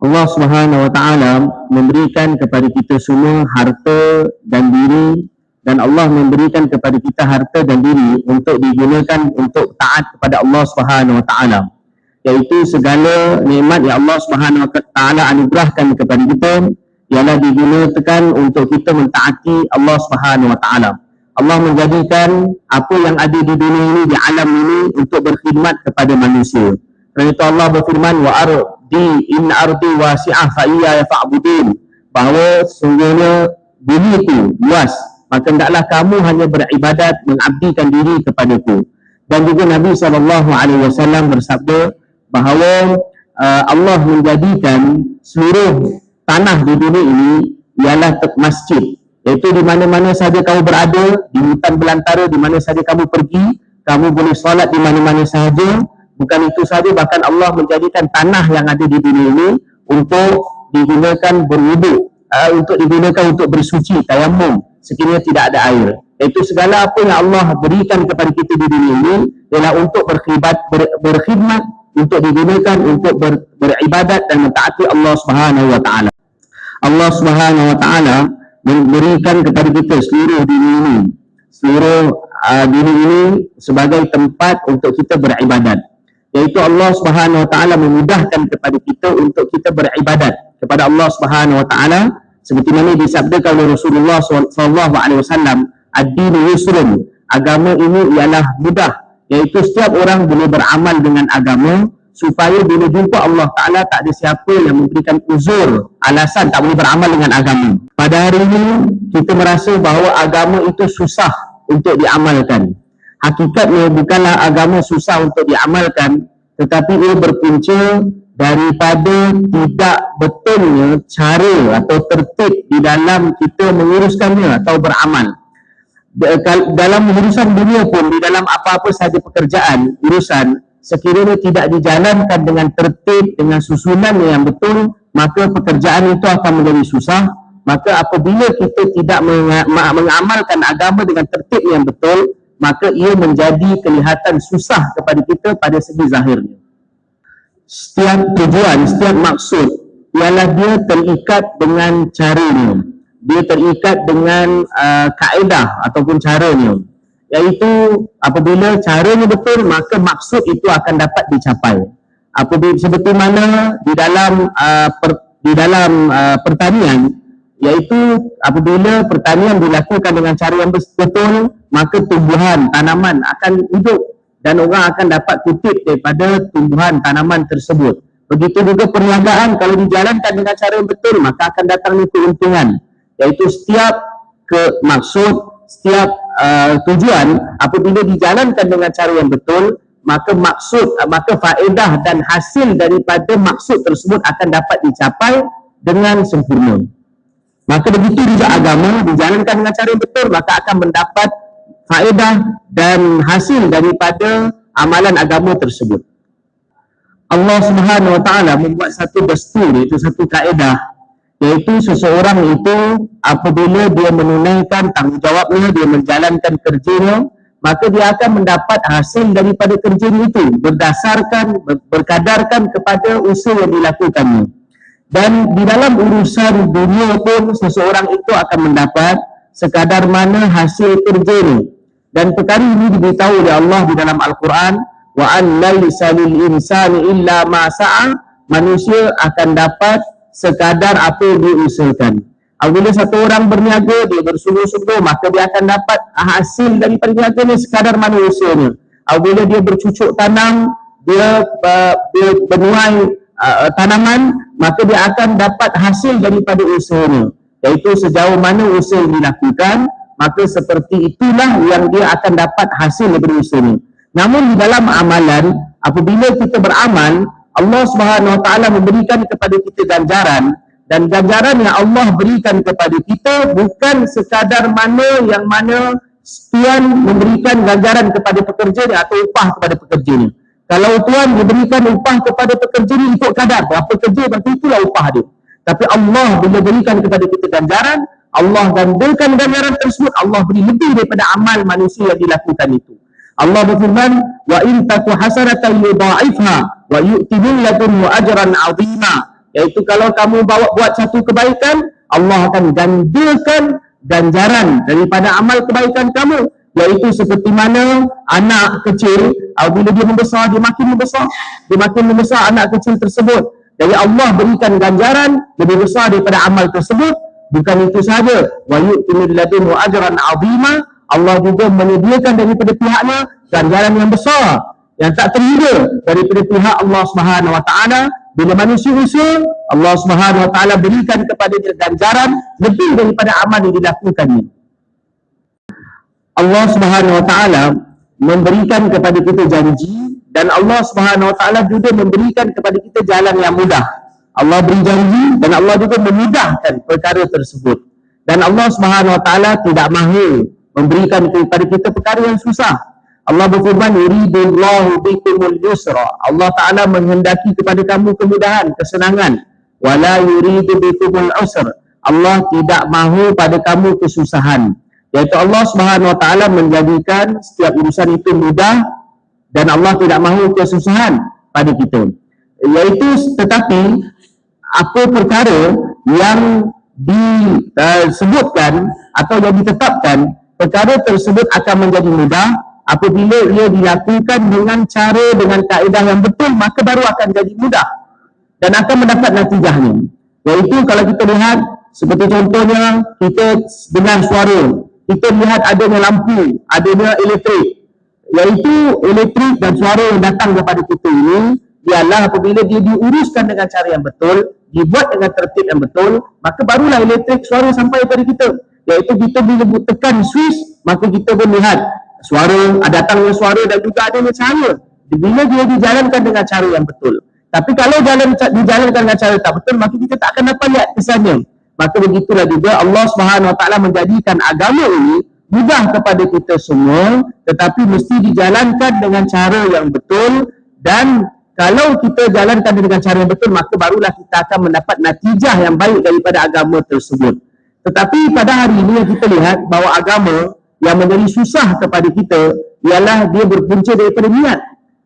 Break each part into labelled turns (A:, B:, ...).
A: Allah Subhanahu wa taala memberikan kepada kita semua harta dan diri, dan Allah memberikan kepada kita harta dan diri untuk digunakan untuk taat kepada Allah Subhanahu wa taala. Iaitu segala nikmat yang Allah Subhanahu wa taala anugerahkan kepada kita ialah digunakan untuk kita mentaati Allah Subhanahu wa taala. Allah menjadikan apa yang ada di dunia ini, di alam ini, untuk berkhidmat kepada manusia. Kerana itu Allah berfirman, wa ardi in ardi wasi'ah fa iyya fa'budun, bahawa sesungguhnya bumi itu luas, maka hendaklah kamu hanya beribadat, mengabdikan diri kepadaku. Dan juga Nabi SAW bersabda bahawa Allah menjadikan seluruh tanah di dunia ini ialah masjid. Iaitu di mana-mana saja kamu berada, di hutan belantara, di mana saja kamu pergi, kamu boleh solat di mana-mana sahaja. Bukan itu saja, bahkan Allah menjadikan tanah yang ada di dunia ini untuk digunakan berwuduk, untuk digunakan untuk bersuci, tayamum, sekiranya tidak ada air. Iaitu segala apa yang Allah berikan kepada kita di dunia ini ialah untuk berkhidmat, untuk digunakan untuk beribadat dan mentaati Allah Subhanahu wa taala. Allah Subhanahu wa taala memberikan kepada kita seluruh dunia ini, seluruh dunia ini sebagai tempat untuk kita beribadat. Iaitu Allah Subhanahu wa taala memudahkan kepada kita untuk kita beribadat kepada Allah Subhanahu wa taala, seperti mana disabdakan oleh Rasulullah sallallahu alaihi wasallam, ad-dinu yusrun, agama ini ialah mudah. Iaitu setiap orang boleh beramal dengan agama, supaya bila jumpa Allah Ta'ala tak ada siapa yang memberikan uzur, alasan tak boleh beramal dengan agama. Pada hari ini kita merasa bahawa agama itu susah untuk diamalkan. Hakikatnya bukanlah agama susah untuk diamalkan, tetapi ia berpunca daripada tidak betulnya cara atau tertib di dalam kita menguruskannya atau beramal. Dalam urusan dunia pun, di dalam apa-apa sahaja pekerjaan, urusan, sekiranya tidak dijalankan dengan tertib, dengan susunan yang betul, maka pekerjaan itu akan menjadi susah. Maka apabila kita tidak mengamalkan agama dengan tertib yang betul, maka ia menjadi kelihatan susah kepada kita pada segi zahirnya. Setiap tujuan, setiap maksud ialah dia terikat dengan caranya, dia terikat dengan kaedah ataupun caranya. Iaitu apabila caranya betul, maka maksud itu akan dapat dicapai. Apabila seperti mana di dalam pertanian, iaitu apabila pertanian dilakukan dengan cara yang betul, maka tumbuhan tanaman akan hidup dan orang akan dapat kutip daripada tumbuhan tanaman tersebut. Begitu juga perniagaan, kalau dijalankan dengan cara yang betul, maka akan datangnya keuntungan. Iaitu setiap maksud, setiap tujuan apabila dijalankan dengan cara yang betul, maka faedah dan hasil daripada maksud tersebut akan dapat dicapai dengan sempurna. Maka begitu juga agama dijalankan dengan cara yang betul, maka akan mendapat faedah dan hasil daripada amalan agama tersebut. Allah Subhanahu wa taala membuat satu dastur, iaitu satu kaedah, iaitu seseorang itu apabila dia menunaikan tanggungjawabnya, dia menjalankan kerjanya, maka dia akan mendapat hasil daripada kerjanya itu berkadarkan kepada usaha yang dilakukannya. Dan di dalam urusan dunia pun seseorang itu akan mendapat sekadar mana hasil kerjanya. Dan perkara ini diberitahu oleh Allah di dalam Al-Quran, wa an laisa lil insani illa ma sa'a, manusia akan dapat sekadar apa yang dia usahakan. Apabila satu orang berniaga, dia bersungguh-sungguh, maka dia akan dapat hasil daripada niaganya sekadar mana usahanya. Apabila dia bercucuk tanam, dia menuai tanaman, maka dia akan dapat hasil daripada usahanya. Iaitu sejauh mana usaha yang dilakukan, maka seperti itulah yang dia akan dapat hasil daripada usahanya. Namun di dalam amalan, apabila kita beramal, Allah Subhanahu wa taala memberikan kepada kita ganjaran, dan ganjaran yang Allah berikan kepada kita bukan sekadar mana Tuhan memberikan ganjaran kepada pekerjanya atau upah kepada pekerjanya. Kalau Tuhan memberikan upah kepada pekerjanya ikut kadar, berapa kerja berarti itulah upah dia. Tapi Allah bila berikan kepada kita ganjaran, Allah gandakan ganjaran tersebut, Allah beri lebih daripada amal manusia yang dilakukan itu. Allah berfirman, wa in taku hasanatan yudha'ifha wa yu'ti min ladunhu ajran 'azima. Iaitu kalau kamu buat satu kebaikan, Allah akan gandakan ganjaran daripada amal kebaikan kamu. Iaitu seperti mana anak kecil, bila dia membesar, dia makin membesar anak kecil tersebut. Jadi Allah berikan ganjaran lebih besar daripada amal tersebut. Bukan itu sahaja, wa yu'ti ladunhu ajran 'azima, Allah juga menyediakan daripada pihaknya ganjaran yang besar yang tak terhingga daripada pihak Allah Subhanahu wa taala. Bila manusia usul, Allah Subhanahu wa taala berikan kepada dia ganjaran lebih daripada amal yang dilakukannya. Allah Subhanahu wa taala memberikan kepada kita janji, dan Allah Subhanahu wa taala juga memberikan kepada kita jalan yang mudah. Allah beri janji dan Allah juga memudahkan perkara tersebut. Dan Allah Subhanahu wa taala tidak mahu memberikan kepada kita perkara yang susah. Allah berfirman, yuridullahu bikumul yusra. Allah taala menghendaki kepada kamu kemudahan, kesenangan. Wala yuridu bikumul usra. Allah tidak mahu pada kamu kesusahan. Iaitu Allah Subhanahu wa taala menjadikan setiap urusan itu mudah, dan Allah tidak mahu kesusahan pada kita. Iaitu tetapi apa perkara yang disebutkan atau yang ditetapkan, perkara tersebut akan menjadi mudah apabila ia dilakukan dengan cara, dengan kaedah yang betul, maka baru akan jadi mudah dan akan mendapat natijahnya. Iaitu kalau kita lihat seperti contohnya, kita dengar suara, kita lihat adanya lampu, adanya elektrik. Iaitu elektrik dan suara yang datang kepada kita ini ialah apabila dia diuruskan dengan cara yang betul, dibuat dengan tertib yang betul, maka barulah elektrik suara sampai kepada kita. Iaitu kita bila tekan switch, maka kita pun lihat suara, datangnya suara dan juga adanya cahaya. Bila dia dijalankan dengan cara yang betul. Tapi kalau dijalankan dengan cara tak betul, maka kita tak akan dapat lihat kesannya. Maka begitulah juga Allah Subhanahu wa taala menjadikan agama ini mudah kepada kita semua, tetapi mesti dijalankan dengan cara yang betul. Dan kalau kita jalankan dengan cara yang betul, maka barulah kita akan mendapat natijah yang baik daripada agama tersebut. Tetapi pada hari ini yang kita lihat bahawa agama yang menjadi susah kepada kita ialah dia berpunca daripada niat.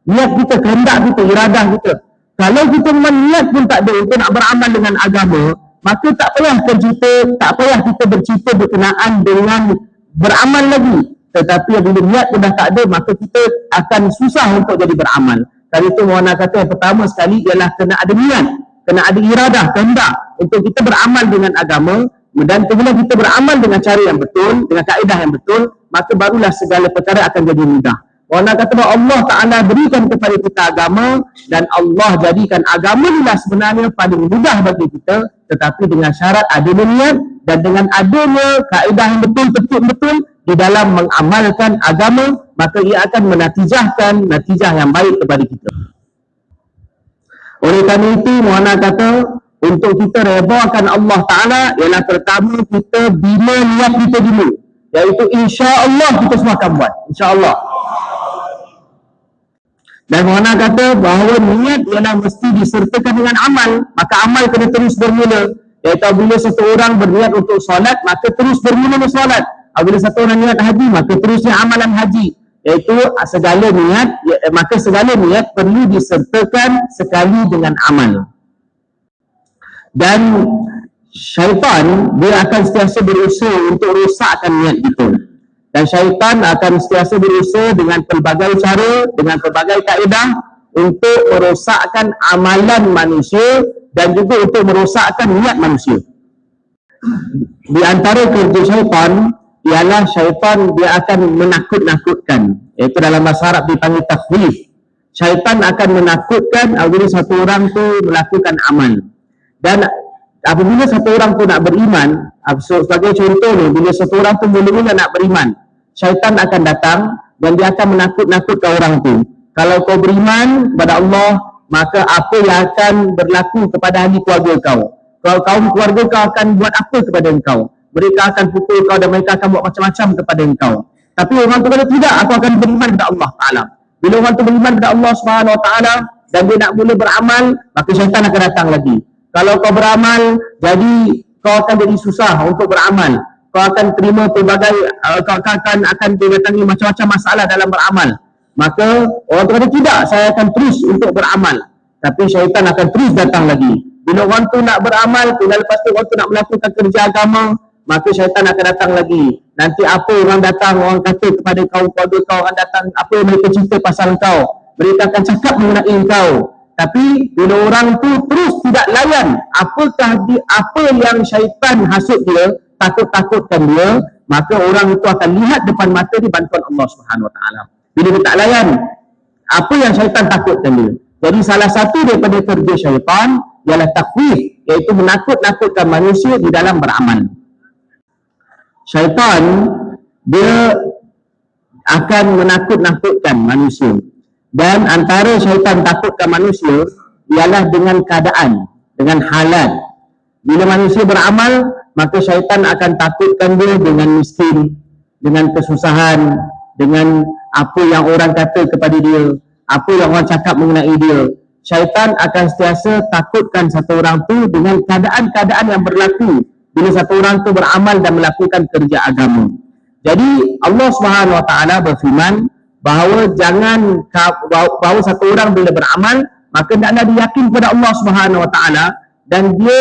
A: Niat kita, kehendak kita, iradah kita. Kalau kita memang niat pun tak ada untuk nak beramal dengan agama, maka tak payah kita bercita berkenaan dengan beramal lagi. Tetapi bila niat pun dah tak ada, maka kita akan susah untuk jadi beramal. Kali itu Muhammad kata yang pertama sekali ialah kena ada niat, kena ada iradah, kehendak untuk kita beramal dengan agama. Dan bila kita beramal dengan cara yang betul, dengan kaedah yang betul, maka barulah segala perkara akan jadi mudah. Muhammad kata bahawa Allah Ta'ala berikan kepada kita agama, dan Allah jadikan agama inilah sebenarnya paling mudah bagi kita, tetapi dengan syarat adanya niat dan dengan adanya kaedah yang betul-betul di dalam mengamalkan agama, maka ia akan menatijahkan natijah yang baik kepada kita. Oleh kerana itu Muhammad kata untuk kita redakan Allah Ta'ala ialah pertama kita bina niat kita dulu, iaitu insya-Allah kita semua akan buat, insya-Allah. Dan Muhammad kata bahawa niat ialah mesti disertakan dengan amal, maka amal kena terus bermula. Iaitu apabila satu orang berniat untuk solat, maka terus bermula solat. Apabila satu orang niat haji, maka terusnya amalan haji. Iaitu segala niat, maka segala niat perlu disertakan sekali dengan amal. Dan syaitan dia akan sentiasa berusaha untuk rosakkan niat kita. Dan syaitan akan sentiasa berusaha dengan pelbagai cara, dengan pelbagai kaedah untuk merosakkan amalan manusia dan juga untuk merosakkan niat manusia. Di antara kerja syaitan ialah syaitan dia akan menakut-nakutkan. Iaitu dalam bahasa Arab dipanggil takhwif. Syaitan akan menakutkan apabila satu orang tu melakukan amal. Dan apabila satu orang tu nak beriman, sebagai contoh ni, bila satu orang tu mula-mula nak beriman, syaitan akan datang dan dia akan menakut-nakutkan orang tu. Kalau kau beriman kepada Allah, maka apa yang akan berlaku kepada ahli keluarga kau? Kalau kaum keluarga kau akan buat apa kepada engkau? Mereka akan pukul kau dan mereka akan buat macam-macam kepada engkau. Tapi orang tu kata tidak, aku akan beriman kepada Allah Ta'ala. Bila orang tu beriman kepada Allah Subhanahu Wa Ta'ala dan dia nak mula beramal, maka syaitan akan datang lagi. Kalau kau beramal, jadi kau akan jadi susah untuk beramal. Kau akan terima pelbagai, kau akan didatangi macam-macam masalah dalam beramal. Maka orang tu kata tidak, saya akan terus untuk beramal. Tapi syaitan akan terus datang lagi. Bila orang tu nak beramal, kemudian lepas tu orang tu nak melakukan kerja agama, maka syaitan akan datang lagi. Nanti apa orang datang, orang kata kepada kau, keluarga kau, orang datang, apa mereka cerita pasal kau, mereka akan cakap mengenai kau. Tapi bila orang tu terus tidak layan apa yang syaitan hasut dia, takut-takutkan dia, maka orang itu akan lihat depan mata di bantuan Allah Subhanahu Wa Taala. Bila dia tak layan apa yang syaitan takutkan dia. Jadi salah satu daripada kerja syaitan ialah takhwif, iaitu menakut-nakutkan manusia di dalam beramal. Syaitan dia akan menakut-nakutkan manusia. Dan antara syaitan takutkan manusia ialah dengan keadaan, dengan halat. Bila manusia beramal, maka syaitan akan takutkan dia dengan miskin, dengan kesusahan, dengan apa yang orang kata kepada dia, apa yang orang cakap mengenai dia. Syaitan akan sentiasa takutkan satu orang tu dengan keadaan-keadaan yang berlaku bila satu orang tu beramal dan melakukan kerja agama. Jadi Allah Subhanahu Wa Taala berfirman bahawa bahawa satu orang bila beramal, maka hendaklah dia yakin kepada Allah Subhanahu Wa Taala dan dia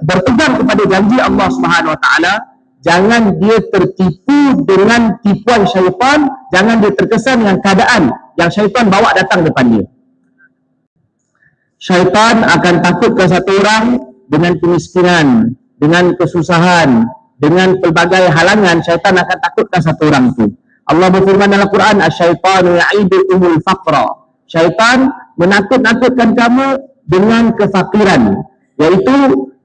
A: berpegang kepada janji Allah Subhanahu Wa Taala. Jangan dia tertipu dengan tipuan syaitan, jangan dia terkesan dengan keadaan yang syaitan bawa datang depan dia. Syaitan akan takutkan satu orang dengan kemiskinan, dengan kesusahan, dengan pelbagai halangan. Syaitan akan takutkan satu orang itu. Allah berfirman dalam Quran, "Asy-syaitanu ya'idukumul faqra." Syaitan menakut-nakutkan kamu dengan kefakiran, iaitu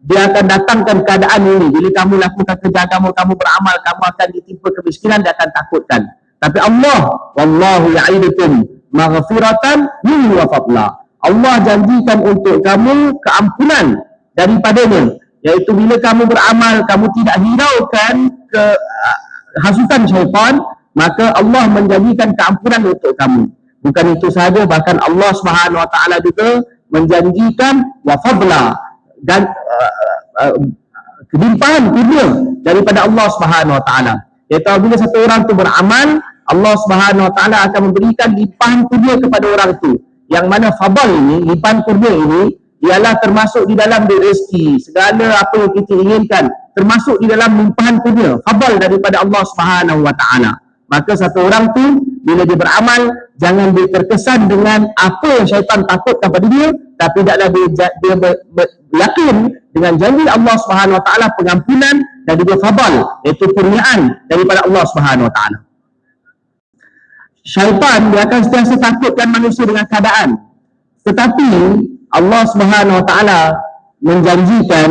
A: dia akan datangkan keadaan ini. Bila kamu lakukan kerja kamu beramal, kamu akan ditimpa kemiskinan, dia akan takutkan. Tapi Allah, wallahu ya'idukum maghfiratan minhu wa fadla. Allah janjikan untuk kamu keampunan daripadanya, iaitu bila kamu beramal, kamu tidak hiraukan hasutan syaitan, maka Allah menjanjikan keampunan untuk kamu. Bukan itu sahaja, bahkan Allah Subhanahu Wa Taala juga menjanjikan wa fadla, dan kelimpahan kurnia daripada Allah Subhanahu Wa Taala. Iaitu bila satu orang tu beramal, Allah Subhanahu Wa Taala akan memberikan limpahan kurnia kepada orang tu. Yang mana fadl ini, limpahan kurnia ini ialah termasuk di dalam rezeki, segala apa yang kita inginkan termasuk di dalam limpahan kurnia, fadl daripada Allah Subhanahu Wa Taala. Maka satu orang tu bila dia beramal, jangan dia terkesan dengan apa yang syaitan takutkan pada dia, tapi hendaklah dia yakin dengan janji Allah Subhanahu Wa Taala pengampunan dan juga fadl, iaitu kurniaan daripada Allah Subhanahu Wa Taala. Syaitan dia akan sentiasa takutkan manusia dengan keadaan, tetapi Allah Subhanahu Wa Taala menjanjikan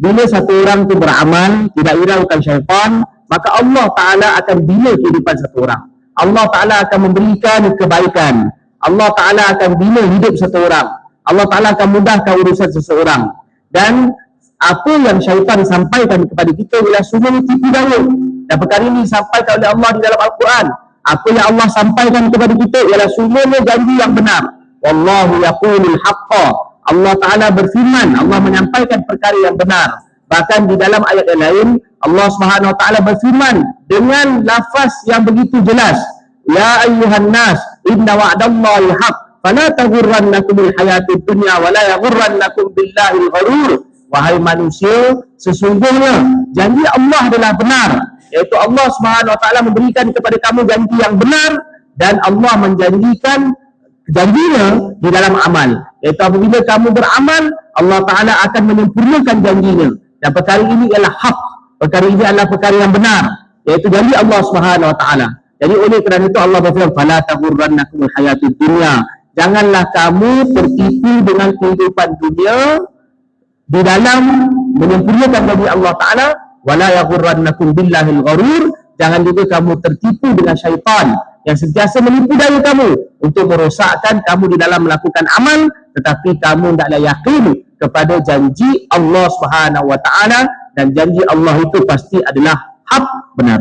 A: bila satu orang tu beramal, tidak hiraukan syaitan, maka Allah Ta'ala akan bina kehidupan satu orang. Allah Ta'ala akan memberikan kebaikan. Allah Ta'ala akan bina hidup satu orang. Allah Ta'ala akan mudahkan urusan seseorang. Dan apa yang syaitan sampaikan kepada kita ialah semua tipu daya. Dan perkara ini disampaikan oleh Allah di dalam Al-Quran. Apa yang Allah sampaikan kepada kita ialah semuanya janji yang benar. Wallahu yaqulul haqqa. Allah Ta'ala berfirman, Allah menyampaikan perkara yang benar. Bahkan di dalam ayat yang lain, Allah Subhanahu Wa Taala berfirman dengan lafaz yang begitu jelas, ya ayyuhan nas inna wa'dallahi haq fala taghurrannakumul hayatud dunya wa la yaghurrannakum billahil gharur. Wahai manusia, sesungguhnya janji Allah adalah benar, iaitu Allah Subhanahu Wa Taala memberikan kepada kamu janji yang benar, dan Allah menjanjikan janjinya di dalam amal, iaitu apabila kamu beramal, Allah Ta'ala akan menyempurnakan janjinya. Dan perkara ini ialah hak, perkara ini adalah perkara yang benar, iaitu janji Allah Subhanahu Wa Taala. Jadi oleh kerana itu Allah berfirman, fala taghurrannakumul hayatud dunya. Janganlah kamu tertipu dengan kehidupan dunia di dalam menyempurnakan janji Allah Ta'ala. Wala yaghurrannakum billahil gharur. Jangan juga kamu tertipu dengan syaitan yang sentiasa menipu daya kamu untuk merosakkan kamu di dalam melakukan amal, tetapi kamu tidaklah yakin kepada janji Allah Subhanahu Wa Taala, dan janji Allah itu pasti adalah hak, benar.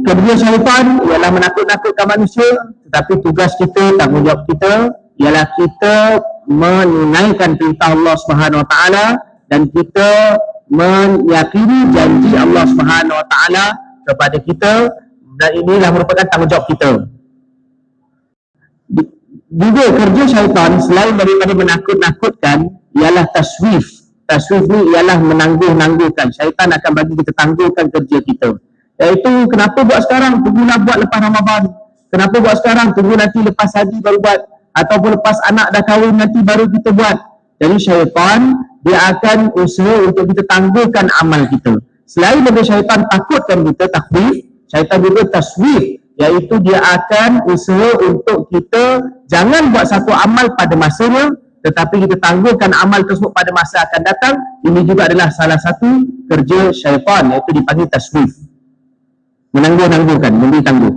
A: Kerja syaitan ialah menakut-nakutkan manusia, tetapi tugas kita, tanggungjawab kita ialah kita menunaikan perintah Allah Subhanahu Wa Taala dan kita meyakini janji Allah Subhanahu Wa Taala kepada kita, dan inilah merupakan tanggungjawab kita. Juga kerja syaitan selain daripada menakut-nakutkan ialah taswif. Taswif ni ialah menangguh-nangguhkan. Syaitan akan bagi kita tangguhkan kerja kita. Iaitu kenapa buat sekarang, tunggulah buat lepas Ramadan. Kenapa buat sekarang, tunggu nanti lepas haji baru buat. Ataupun lepas anak dah kahwin nanti baru kita buat. Jadi syaitan dia akan usaha untuk kita tangguhkan amal kita. Selain daripada syaitan takutkan kita, takhwif, syaitan juga taswif. Iaitu dia akan usaha untuk kita jangan buat satu amal pada masanya, tetapi kita tangguhkan amal tersebut pada masa akan datang. Ini juga adalah salah satu kerja syaitan, iaitu dipanggil taswif. Menangguh-nangguhkan, memberi tangguh.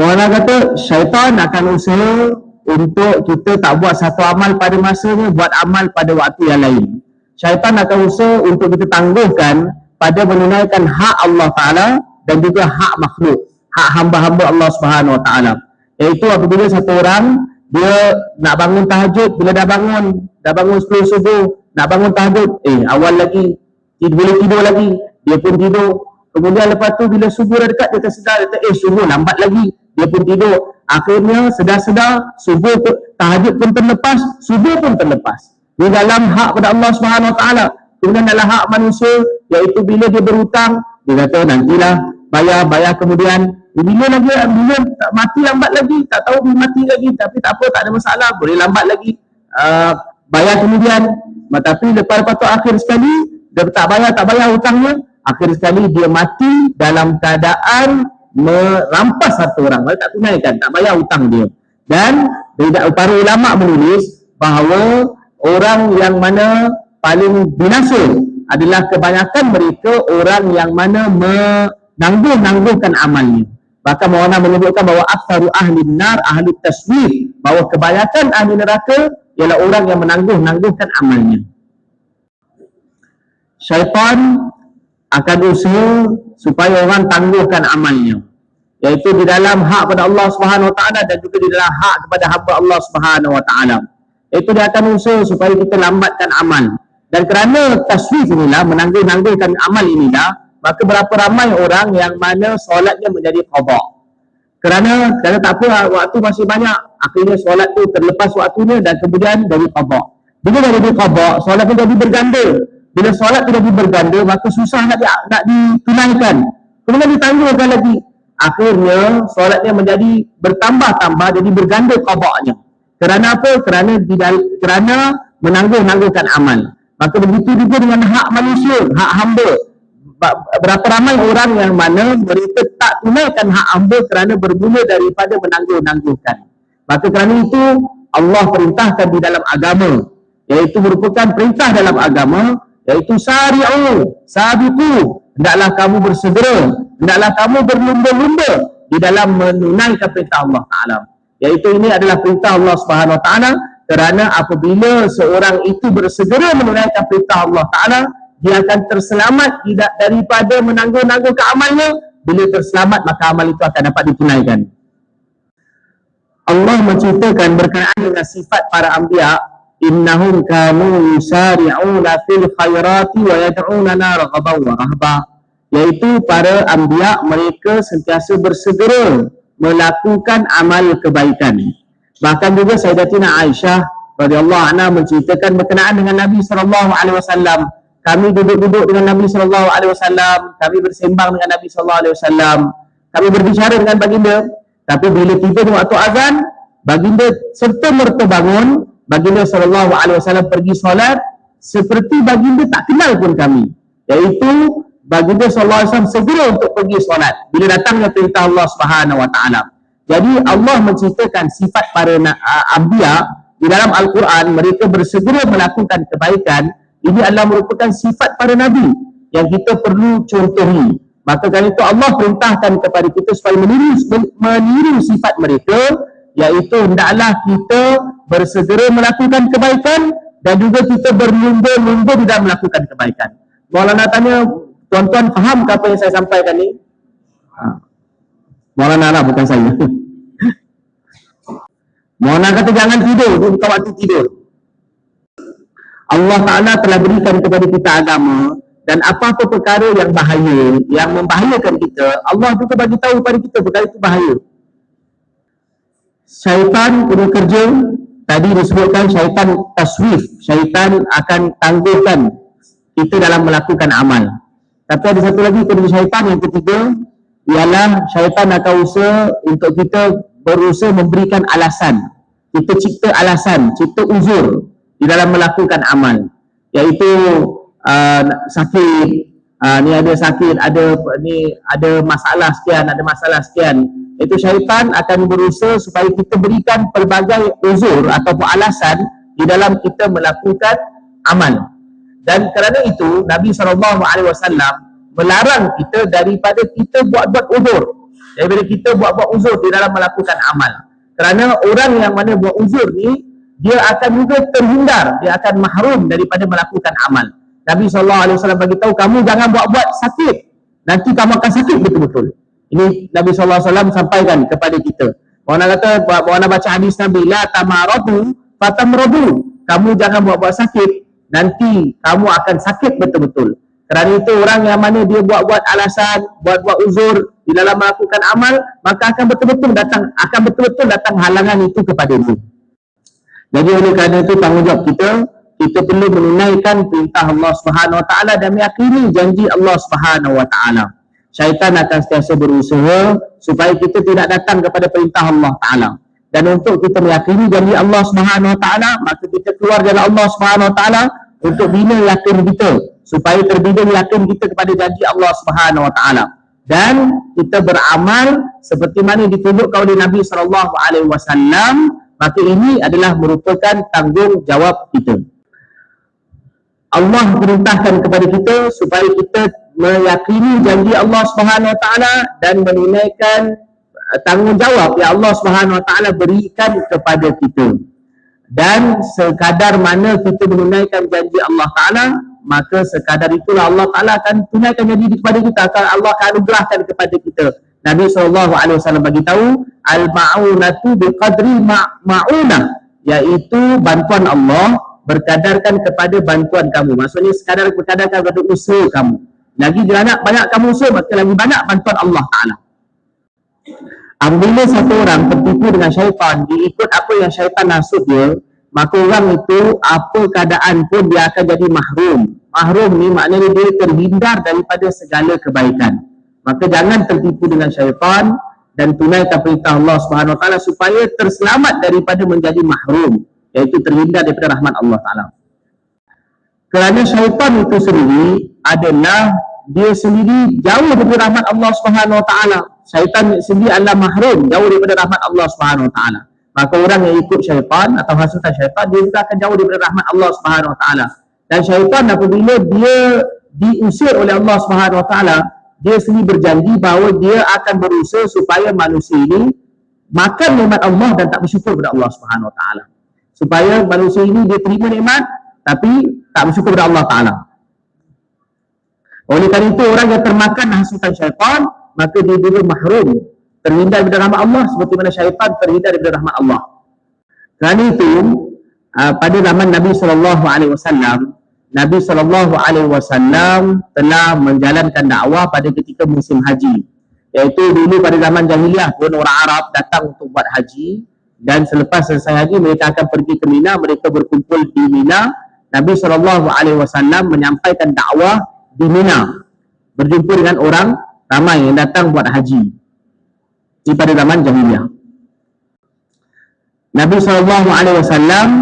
A: Orang kata syaitan akan usaha untuk kita tak buat satu amal pada masanya, buat amal pada waktu yang lain. Syaitan akan usaha untuk kita tangguhkan pada menunaikan hak Allah Ta'ala dan juga hak makhluk, hak hamba-hamba Allah Subhanahu Wa Taala. Iaitu apabila satu orang dia nak bangun tahajud, bila dah bangun 10 subuh, nak bangun tahajud, awal lagi, boleh tidur lagi, dia pun tidur. Kemudian lepas tu bila subuh dah dekat, dia tersedar, dia kata, subuh lambat lagi, dia pun tidur. Akhirnya sedar-sedar, subuh tahajud pun terlepas, subuh pun terlepas. Di dalam hak pada Allah Subhanahu Wa Taala. Kemudian dalam hak manusia, iaitu bila dia berhutang, dia kata nantilah bayar kemudian bila lagi, bila mati lambat lagi, tak tahu bila mati lagi, tapi tak apa, tak ada masalah, boleh lambat lagi, bayar kemudian. Tapi lepas tu akhir sekali dia tak bayar hutangnya, akhir sekali dia mati dalam keadaan merampas satu orang, tak tunaikan, tak bayar hutang dia. Dan para ulama menulis bahawa orang yang mana paling binasa adalah kebanyakan mereka orang yang mana menangguh-nangguhkan amalnya. Bahkan Maulana menyebutkan bahawa aktsaru ahli nar ahli taswif, bahawa kebanyakan ahli neraka ialah orang yang menangguh-nangguhkan amalnya. Syaitan akan usaha supaya orang tangguhkan amalnya, iaitu di dalam hak pada Allah Subhanahu Wa Taala dan juga di dalam hak kepada hamba Allah Subhanahu Wa Taala. Itu dia akan usaha supaya kita lambatkan amal. Dan kerana taswif inilah, menangguh-nangguhkan amal inilah, maka berapa ramai orang yang mana solatnya menjadi qada. Kerana tak apa, waktu masih banyak, akhirnya solat tu terlepas waktunya dan kemudian dari qada. Bila dah jadi qada, solat tu jadi berganda. Bila solat tu jadi berganda, maka susah nak ditunaikan. Kemudian ditangguhkan lagi. Akhirnya solatnya menjadi bertambah-tambah, jadi berganda qadanya. Kerana apa? Kerana menangguh-nangguhkan amal. Maka begitu juga dengan hak manusia, hak hamba. Berapa ramai orang yang mana mereka tak tunaikan hak hamba kerana bermula daripada menangguh-nangguhkan. Maka kerana itu Allah perintahkan di dalam agama, iaitu merupakan perintah dalam agama, iaitu sari'u, sabiqu, hendaklah kamu bersegera, hendaklah kamu berlumba-lumba di dalam menunaikan perintah Allah Ta'ala. Iaitu ini adalah perintah Allah Subhanahu Wa Ta'ala. Kerana apabila seorang itu bersegera menunaikan perintah Allah Ta'ala, dia akan terselamat tidak daripada menangguh-nangguhkan amalnya. Bila terselamat, maka amal itu akan dapat ditunaikan. Allah menceritakan berkenaan dengan sifat para anbiya, innahum kanu yusari'una fil khairati wa yad'unana raghaban wa rahba. Iaitu para anbiya, mereka sentiasa bersegera melakukan amal kebaikan. Bahkan juga Sayyidatina Aisyah radhiyallahu anha menceritakan berkenaan dengan Nabi SAW. Kami duduk-duduk dengan Nabi SAW, kami bersembang dengan Nabi SAW, kami berbicara dengan baginda. Tapi bila tiba waktu azan, baginda serta-merta bangun, baginda SAW pergi solat seperti baginda tak kenal pun kami. Iaitu baginda SAW segera untuk pergi solat bila datangnya perintah Allah Subhanahu Wa Taala. Jadi Allah menceritakan sifat para anbiya di dalam Al-Quran, mereka bersegera melakukan kebaikan. Ini adalah merupakan sifat para nabi yang kita perlu contohi. Maka kerana itu Allah perintahkan kepada kita supaya meniru sifat mereka, iaitu hendaklah kita bersegera melakukan kebaikan dan juga kita berlumba-lumba di dalam melakukan kebaikan. Maulana tanya, tuan-tuan faham apa yang saya sampaikan ni? Maulana lah, bukan saya. Maulana kata jangan tidur, itu bukan waktu tidur. Allah Ta'ala telah berikan kepada kita agama, dan apa-apa perkara yang bahaya, yang membahayakan kita, Allah juga bagi tahu kepada kita perkara itu bahaya. syaitan punya kerja, tadi disebutkan syaitan taswif, syaitan akan tangguhkan kita dalam melakukan amal. Tapi ada satu lagi kerja syaitan yang ketiga, ialah syaitan akan usaha untuk kita berusaha memberikan alasan. Kita cipta alasan, cipta uzur di dalam melakukan amal, iaitu sakit, ni ada sakit, ada masalah sekian. Itu syaitan akan berusaha supaya kita berikan pelbagai uzur ataupun alasan di dalam kita melakukan amal. Dan kerana itu Nabi SAW melarang kita daripada kita buat-buat uzur, daripada kita buat-buat uzur di dalam melakukan amal. Kerana orang yang mana buat uzur ni, dia akan juga terhindar, dia akan mahrum daripada melakukan amal. Nabi SAW bagi tahu, kamu jangan buat-buat sakit, nanti kamu akan sakit betul-betul. Ini Nabi SAW sampaikan kepada kita. Orang kata, orang baca hadis Nabi, la tamaradu fatamradu, kamu jangan buat-buat sakit, nanti kamu akan sakit betul-betul. Kerana itu orang yang mana dia buat-buat alasan, buat-buat uzur di dalam melakukan amal, maka akan betul-betul datang halangan itu kepada dia. Jadi oleh kerana itu tanggungjawab kita perlu menunaikan perintah Allah Subhanahu Wa Taala dan meyakini janji Allah Subhanahu Wa Taala. Syaitan akan sentiasa berusaha supaya kita tidak datang kepada perintah Allah Taala. Dan untuk kita meyakini janji Allah Subhanahu Wa Taala, maka kita keluar dari Allah Subhanahu Wa Taala untuk bina yakin kita, supaya terbina yakin kita kepada janji Allah Subhanahu Wa Taala. Dan kita beramal seperti mana ditunjukkan oleh Nabi SAW, maka ini adalah merupakan tanggungjawab kita. Allah perintahkan kepada kita supaya kita meyakini janji Allah Subhanahu Wa Taala dan menunaikan tanggungjawab yang Allah Subhanahu Wa Taala berikan kepada kita. Dan sekadar mana kita menunaikan janji Allah Taala, maka sekadar itulah Allah Taala akan tunaikan janji kepada kita, Allah akan anugerahkan kepada kita. Nabi SAW bagi tahu, al-ma'unatu biqadri ma'unah, iaitu bantuan Allah berkadarkan kepada bantuan kamu. Maksudnya sekadar berkadarkan kepada usaha kamu. Lagi banyak kamu usaha, maka lagi banyak bantuan Allah Ta'ala. Apabila satu orang tertipu dengan syaitan, dia ikut apa yang syaitan nasut dia, maka orang itu apa keadaan pun dia akan jadi mahrum. Mahrum ni maknanya dia terhindar daripada segala kebaikan. Maka jangan tertipu dengan syaitan dan tunaikan perintah Allah Subhanahu Wa Taala supaya terselamat daripada menjadi mahrum, iaitu terhindar daripada rahmat Allah Ta'ala. Kerana syaitan itu sendiri adalah dia sendiri jauh daripada rahmat Allah Subhanahu Wa Taala. Syaitan sendiri adalah mahrum, jauh daripada rahmat Allah Subhanahu Wa Taala. Maka orang yang ikut syaitan atau hasutan syaitan, dia juga akan jauh daripada rahmat Allah Subhanahu Wa Taala. Dan syaitan apabila dia diusir oleh Allah Subhanahu Wa Taala, dia sendiri berjanji bahawa dia akan berusaha supaya manusia ini makan nikmat Allah dan tak bersyukur kepada Allah Subhanahu Wa Taala. Supaya manusia ini dia terima nikmat tapi tak bersyukur kepada Allah Ta'ala. Oleh kerana itu orang yang termakan hasutan syaitan, maka dia juga mahrum, terhindar daripada rahmat Allah seperti mana syaitan terhindar daripada rahmat Allah. Kerana itu pada zaman Nabi SAW, Nabi SAW telah menjalankan dakwah pada ketika musim haji. Iaitu dulu pada zaman jahiliah pun orang Arab datang untuk buat haji, dan selepas selesai haji mereka akan pergi ke Mina, mereka berkumpul di Mina. Nabi SAW menyampaikan dakwah di Mina, berjumpa dengan orang ramai yang datang buat haji di pada zaman jahiliah. Nabi SAW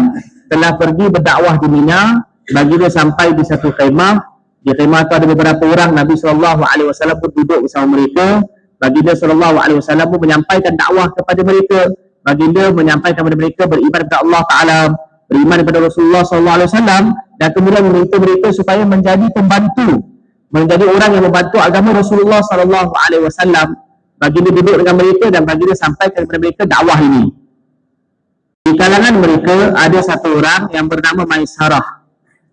A: telah pergi berdakwah di Mina. Baginda sampai di satu khemah. Di khemah itu ada beberapa orang. Nabi SAW pun duduk bersama mereka. Baginda SAW pun menyampaikan dakwah kepada mereka. Baginda menyampaikan kepada mereka beriman kepada Allah Ta'ala, beriman kepada Rasulullah SAW, dan kemudian meminta mereka supaya menjadi pembantu, menjadi orang yang membantu agama Rasulullah SAW. Baginda duduk dengan mereka dan baginda sampaikan kepada mereka dakwah ini. Di kalangan mereka ada satu orang yang bernama Maisarah.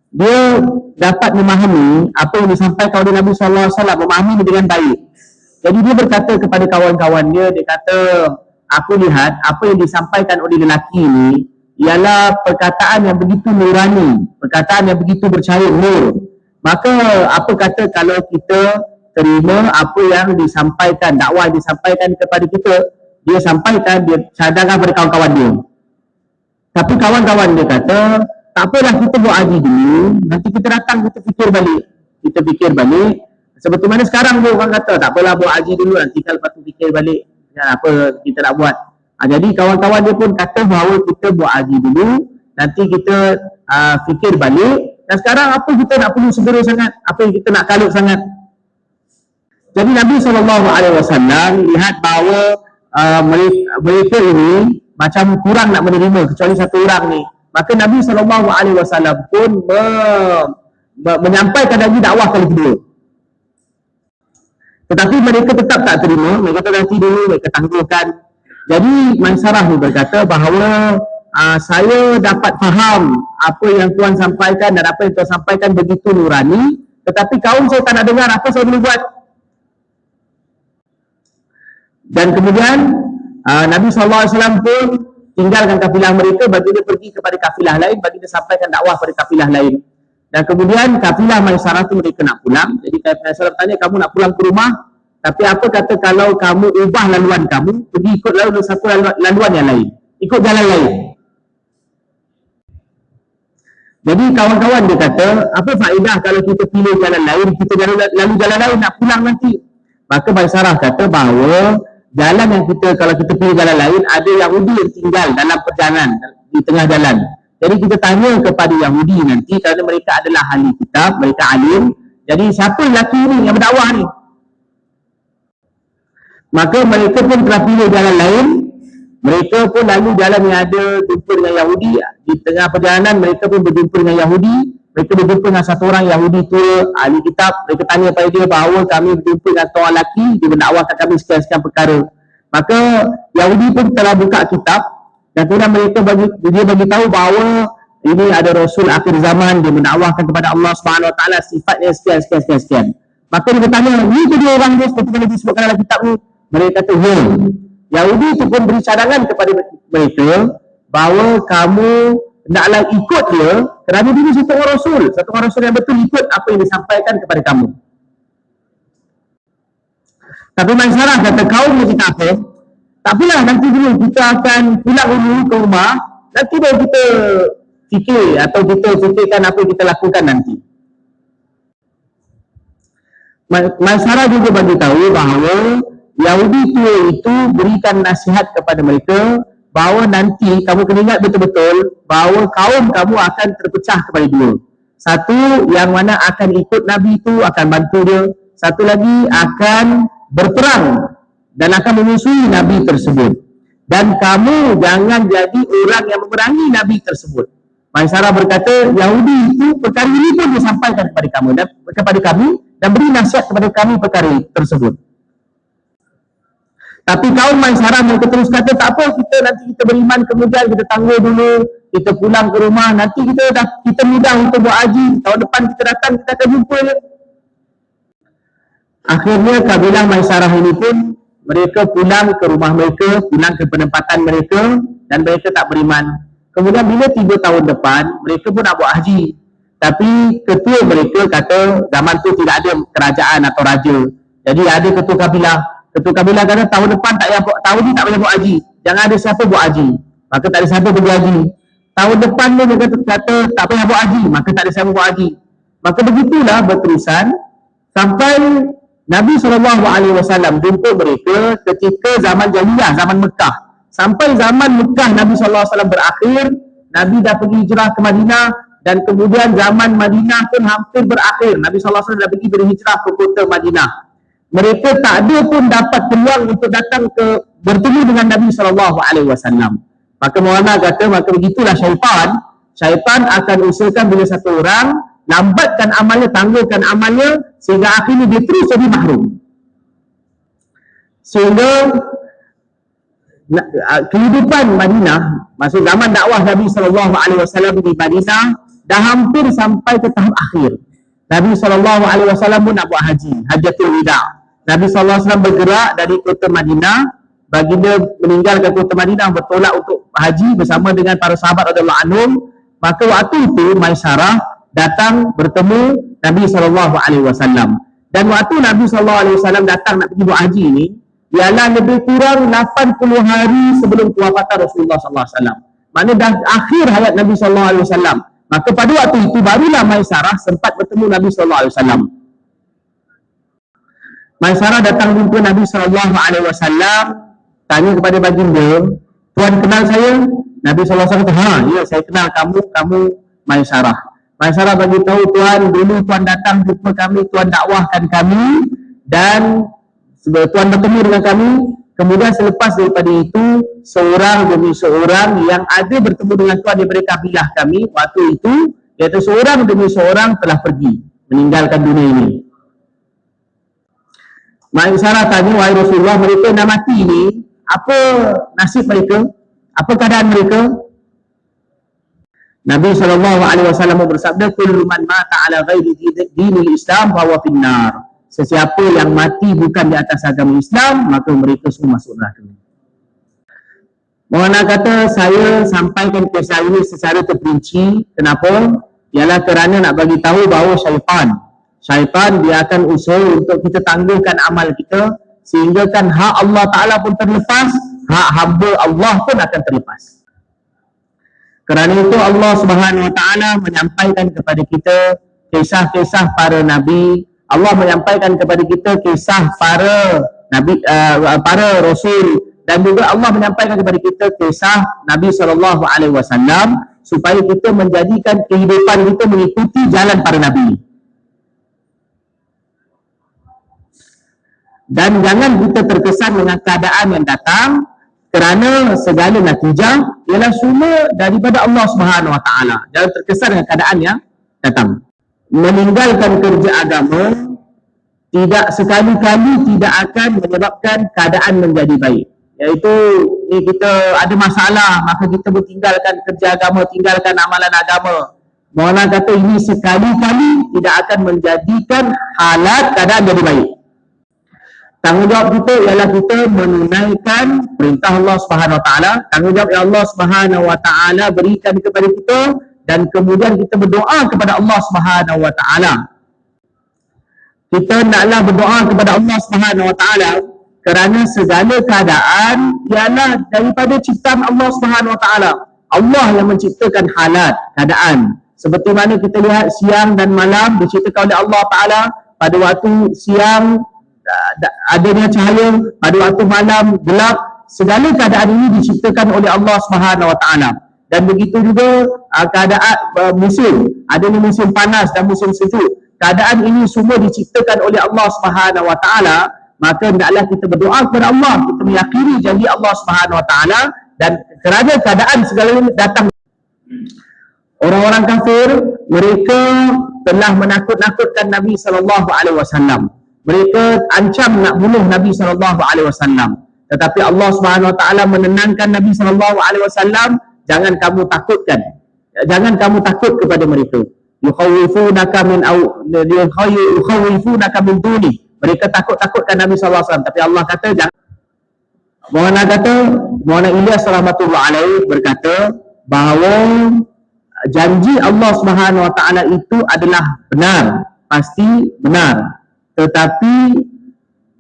A: Dia dapat memahami apa yang disampaikan oleh Nabi SAW, memahami dengan baik. Jadi dia berkata kepada kawan-kawan dia kata, aku lihat apa yang disampaikan oleh lelaki ini ialah perkataan yang begitu nurani, perkataan yang begitu bercahaya nur. Maka apa kata kalau kita terima apa yang disampaikan, dakwah yang disampaikan kepada kita, dia sampaikan, dia cadangkan kepada kawan-kawan dia. Tapi kawan-kawan dia kata, tak apalah kita buat haji dulu, nanti kita datang, kita fikir balik. Kita fikir balik, seperti mana sekarang pun orang kata, tak apalah buat haji dulu, nanti kalau lepas tu fikir balik, apa kita nak buat. Jadi kawan-kawan dia pun kata bahawa kita buat haji dulu, nanti kita fikir balik, dan sekarang apa kita nak perlu segera sangat, apa yang kita nak kalut sangat. Jadi Nabi SAW lihat bahawa mereka ini macam kurang nak menerima kecuali satu orang ni. Maka Nabi SAW pun menyampaikan lagi dakwah kali kedua. Tetapi mereka tetap tak terima, mereka kata nanti dulu, mereka tangguhkan. Jadi Maisarah ni berkata bahawa saya dapat faham apa yang Tuan sampaikan dan apa yang Tuan sampaikan begitu nurani, tetapi kaum saya tak nak dengar, apa saya boleh buat? Dan kemudian Nabi SAW pun tinggalkan kafilah mereka, bagi dia pergi kepada kafilah lain, bagi dia sampaikan dakwah pada kafilah lain. Dan kemudian kafilah Maisarah tu mereka nak pulang. Jadi Maisarah tanya, kamu nak pulang ke rumah, tapi apa kata kalau kamu ubah laluan kamu, pergi ikut satu laluan yang lain, ikut jalan lain. Jadi kawan-kawan dia kata, apa faedah kalau kita pilih jalan lain, kita lalu jalan lain nak pulang nanti. Maka Maisarah kata bahawa jalan yang kita, kalau kita pilih jalan lain, ada Yahudi yang tinggal dalam perjalanan di tengah jalan. Jadi kita tanya kepada Yahudi nanti, kerana mereka adalah ahli kitab, mereka alim. Jadi siapa lelaki ni yang berdakwah ni? Maka mereka pun telah pilih jalan lain. Mereka pun lalu jalan yang ada jumpa dengan Yahudi. Di tengah perjalanan mereka pun berjumpa dengan Yahudi. Mereka berjumpa dengan satu orang Yahudi tua, ahli kitab. Mereka tanya pada dia bahawa kami berjumpa dengan seorang lelaki, dia mendakwahkan kami sekian-sekian perkara. Maka Yahudi pun telah buka kitab, dan kemudian mereka dia bagi tahu bahawa ini ada Rasul akhir zaman, dia mendakwahkan kepada Allah SWT, sifatnya sekian. Maka dia bertanya, ni kedua orang dia seperti yang disebutkan dalam kitab ni? Mereka kata, ya. Yahudi itu pun beri cadangan kepada mereka bahawa kamu hendaklah ikut dia, kerana dia satu orang Rasul yang betul, ikut apa yang disampaikan kepada kamu. Tapi Maisarah kata, kaum ni kita apa? Tak apalah, nanti dulu kita akan pulang dulu ke rumah, nanti baru kita fikir atau kita fikirkan apa yang kita lakukan nanti. Maisarah juga bagi tahu bahawa Yahudi tua itu berikan nasihat kepada mereka bahawa nanti kamu kena ingat betul-betul bahawa kaum kamu akan terpecah kepada dua. Satu yang mana akan ikut Nabi itu, akan bantu dia. Satu lagi akan berperang dan akan memusuhi Nabi tersebut. Dan kamu jangan jadi orang yang memerangi Nabi tersebut. Maisarah berkata, Yahudi itu perkara ini pun disampaikan kepada kami dan beri nasihat kepada kami perkara tersebut. Tapi kaum Maisarah mereka terus kata, tak apa, nanti kita beriman, kemudian kita tangguh dulu, kita pulang ke rumah, nanti kita mudah untuk buat haji, tahun depan kita datang, kita akan jumpa dia. Akhirnya kabilah Maisarah ini pun mereka pulang ke rumah mereka, pulang ke penempatan mereka, dan mereka tak beriman. Kemudian bila 3 tahun depan, mereka pun nak buat haji. Tapi ketua mereka kata zaman tu tidak ada kerajaan atau raja. Jadi ada ketua kabilah. Ketua kabilah kata tahun depan tahun ni tak payah buat haji. Jangan ada siapa buat haji. Maka tak ada siapa pergi haji. Tahun depan ni mereka kata tak payah buat haji. Maka tak ada siapa buat haji. Maka begitulah berterusan sampai Nabi SAW jumpa mereka ketika zaman Jahiliyah, zaman Mekah. Sampai zaman Mekah Nabi SAW berakhir, Nabi dah pergi hijrah ke Madinah, dan kemudian zaman Madinah pun hampir berakhir. Nabi SAW dah pergi berhijrah ke kota Madinah. Mereka tak ada pun dapat peluang untuk datang bertemu dengan Nabi SAW. Maka Maulana kata, maka begitulah syaitan akan usahakan bila satu orang lambatkan amalnya, tangguhkan amalnya, sehingga akhirnya dia terus jadi mahrum. Sehingga kehidupan Madinah, maksud zaman dakwah Nabi SAW di Madinah, dah hampir sampai ke tahap akhir. Nabi SAW pun nak buat haji, Hajatul Wida'. Nabi SAW bergerak dari kota Madinah, baginda meninggalkan kota Madinah, bertolak untuk haji bersama dengan para sahabat radhiyallahu anhum. Maka waktu itu Maisarah datang bertemu Nabi SAW. Dan waktu Nabi SAW datang nak pergi buat haji ini, ialah lebih kurang 80 hari sebelum kewafatan Rasulullah SAW. Maknanya dah akhir hayat Nabi SAW. Maka pada waktu itu barulah Maisarah sempat bertemu Nabi SAW. Maisarah datang jumpa Nabi SAW, tanya kepada baginda, "Tuan kenal saya?" Nabi SAW kata, "Ha, ya, saya kenal kamu Maisarah." Maisarah bagi tahu, "Tuan, dulu tuan datang jumpa kami, tuan dakwahkan kami dan tuan bertemu dengan kami. Kemudian selepas daripada itu, seorang demi seorang yang ada bertemu dengan tuan daripada kabilah kami waktu itu, iaitu seorang demi seorang telah pergi meninggalkan dunia ini." Maisarah tanya, "Wahai Rasulullah, mereka nak mati ni, apa nasib mereka? Apa keadaan mereka?" Nabi SAW bersabda, "Kullu man mata ala ghairi dinil Islam fahuwa finnar." Sesiapa yang mati bukan di atas agama Islam, maka mereka semua masuk neraka. Mohon kata saya sampaikan kisah ini secara terperinci. Kenapa? Ialah kerana nak bagi tahu bahawa syaitan dia akan usaha untuk kita tangguhkan amal kita, sehingga kan hak Allah Ta'ala pun terlepas, hak hamba Allah pun akan terlepas. Kerana itu Allah Subhanahu Wa Ta'ala menyampaikan kepada kita kisah-kisah para Nabi. Allah menyampaikan kepada kita kisah para Nabi, para Rasul, dan juga Allah menyampaikan kepada kita kisah Nabi SAW supaya kita menjadikan kehidupan kita mengikuti jalan para Nabi. Dan jangan kita terkesan dengan keadaan yang datang, kerana segala natijah ialah semua daripada Allah Subhanahu Wa Ta'ala. Jangan terkesan dengan keadaan yang datang. Meninggalkan kerja agama tidak sekali-kali tidak akan menyebabkan keadaan menjadi baik. Iaitu ni kita ada masalah, maka kita bertinggalkan kerja agama, tinggalkan amalan agama. Mohon kata ini sekali-kali tidak akan menjadikan halat keadaan jadi baik. Tanggungjawab kita ialah kita menunaikan perintah Allah Subhanahu Wa Ta'ala, tanggungjawab yang Allah Subhanahu Wa Ta'ala berikan kepada kita, dan kemudian kita berdoa kepada Allah Subhanahu Wa Ta'ala. Kita naklah berdoa kepada Allah Subhanahu Wa Ta'ala kerana segala keadaan ialah daripada ciptaan Allah Subhanahu Wa Ta'ala. Allah yang menciptakan halat, keadaan. Seperti mana kita lihat siang dan malam diciptakan oleh Allah Ta'ala. Pada waktu siang adanya cahaya, pada waktu malam gelap. Segala keadaan ini diciptakan oleh Allah Subhanahu Wa Ta'ala. Dan begitu juga keadaan musim, adanya musim panas dan musim sejuk. Keadaan ini semua diciptakan oleh Allah Subhanahu Wa Ta'ala. Maka hendaklah kita berdoa kepada Allah, kita meyakini janji Allah Subhanahu Wa Ta'ala, dan kerana keadaan segala ini datang. Orang-orang kafir, mereka telah menakut-nakutkan Nabi SAW. Mereka ancam nak bunuh Nabi SAW. Tetapi Allah Subhanahu Wa Ta'ala menenangkan Nabi SAW. Jangan kamu takutkan, jangan kamu takut kepada mereka. Yukhawifunaka min duni. Mereka takut-takutkan Nabi SAW. Tapi Allah kata jangan. Maulana Ilyas rahmatullah alaih berkata bahawa janji Allah Subhanahu Wa Ta'ala itu adalah benar, pasti benar. Tetapi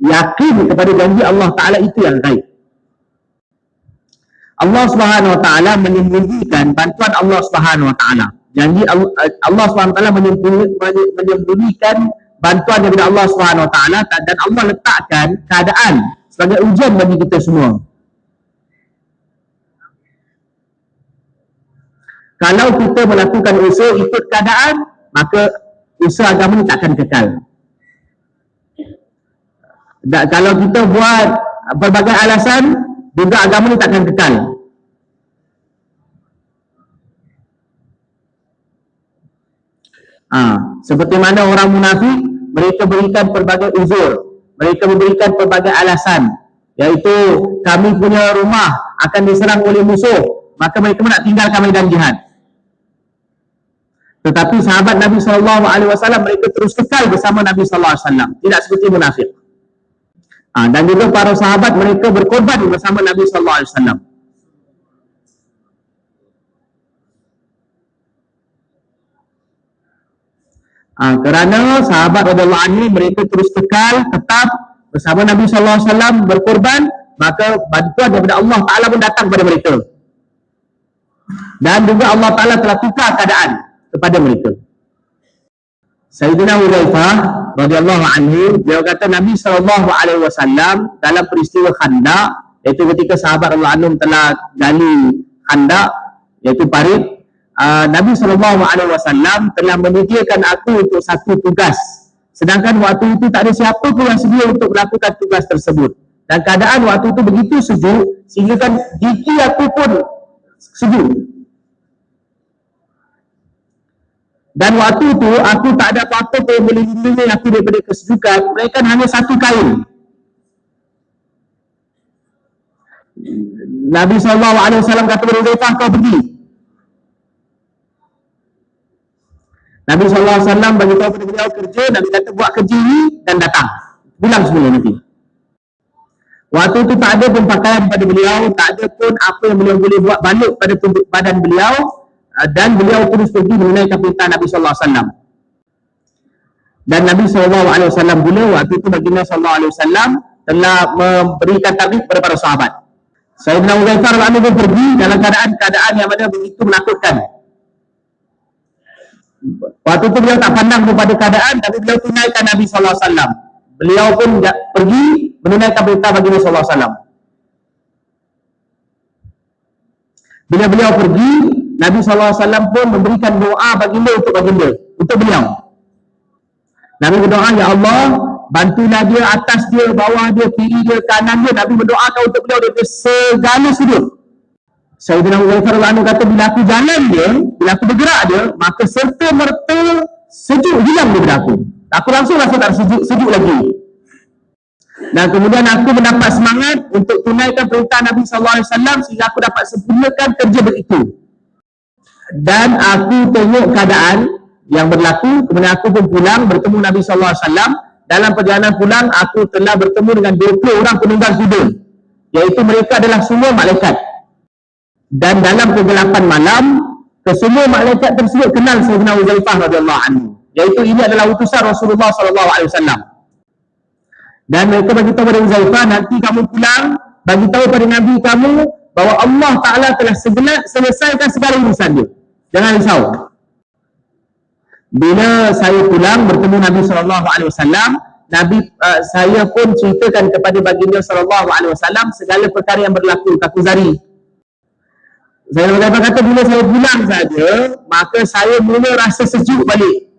A: yakin kepada janji Allah Ta'ala itu yang baik. Allah Subhanahu Wa Ta'ala menyembunyikan bantuan Allah Subhanahu Wa Ta'ala. Janji Allah Subhanahu Wa Ta'ala menyembunyikan bantuan daripada Allah Subhanahu Wa Ta'ala, dan Allah letakkan keadaan sebagai ujian bagi kita semua. Kalau kita melakukan usaha ikut keadaan, maka usaha agama ini takkan kekal. Dan kalau kita buat berbagai alasan, juga agama ini takkan kekal. Seperti mana orang munafik, mereka berikan pelbagai uzur, mereka memberikan pelbagai alasan, iaitu kami punya rumah akan diserang oleh musuh, maka mereka nak tinggalkan medan jihad. Tetapi sahabat Nabi SAW, mereka terus kekal bersama Nabi SAW, tidak seperti munafik. Dan juga para sahabat, mereka berkorban bersama Nabi SAW. Kerana sahabat radhiyallahu anhu mereka terus kekal tetap bersama Nabi SAW berkorban, maka bantuan daripada Allah Ta'ala pun datang kepada mereka. Dan juga Allah Ta'ala telah tukar keadaan kepada mereka. Sayyidina Hudzaifah radhiyallahu anhu, beliau kata Nabi SAW dalam peristiwa Khandaq, iaitu ketika sahabat Allah Anhum telah gali Khandaq, iaitu parit, Nabi SAW telah menyediakan aku untuk satu tugas. Sedangkan waktu itu tak ada siapa pun yang sedia untuk melakukan tugas tersebut. Dan keadaan waktu itu begitu sejuk, sehingga kan gigi aku pun sejuk. Dan waktu itu aku tak ada apa-apa pun yang boleh lindungi aku daripada kesejukan, melainkan hanya satu kain. Nabi SAW kata kepada Hudzaifah, kau pergi. Nabi SAW bagi tahu kepada beliau kerja, Nabi kata buat kerja ini dan datang. Bilang semula nanti. Waktu itu tak ada pun pakaian pada beliau, tak ada pun apa yang beliau boleh buat balik pada tubuh badan beliau, dan beliau terus pergi menunaikan perintah Nabi SAW. Dan Nabi SAW pula waktu itu baginda SAW telah memberikan takbir kepada para sahabat. Sayyidina Hudzaifah radhiyallahu anhu pergi dalam keadaan yang mana begitu menakutkan. Waktu itu beliau tak pandang kepada keadaan, tapi beliau tunaikan Nabi SAW. Beliau pun pergi menunaikan perintah baginda SAW. Bila beliau pergi, Nabi SAW pun memberikan doa baginda untuk baginda, untuk beliau. Nabi berdoa, ya Allah, bantulah dia, atas dia, bawah dia, kiri dia, kanan dia. Nabi berdoakan untuk beliau dari segala sudut. Sayyidina Hudzaifah radhiyallahu anhu kata, bila aku jalan dia, bila aku bergerak dia, maka serta-merta sejuk hilang daripada aku. Aku langsung rasa tak sejuk lagi. Dan kemudian aku mendapat semangat untuk tunaikan perintah Nabi SAW sehingga aku dapat sempurnakan kerja begitu. Dan aku tengok keadaan yang berlaku, kemudian aku pun pulang bertemu Nabi SAW. Dalam perjalanan pulang, aku telah bertemu dengan 20 orang penunggang kuda, iaitu mereka adalah semua malaikat. Dan dalam kegelapan malam, kesemua malaikat tersebut kenal Sayyidina Hudzaifah radhiyallahu anhu, iaitu ini adalah utusan Rasulullah SAW. Dan mereka bagi tahu kepada Hudzaifah, nanti kamu pulang, bagi tahu pada Nabi kamu bahawa Allah Ta'ala telah selesaikan segala urusan dia. Jangan risau. Bila saya pulang bertemu Nabi SAW, saya pun ceritakan kepada baginda SAW segala perkara yang berlaku, Takuzari. Saya kata bila saya pulang saja, maka saya mula rasa sejuk balik.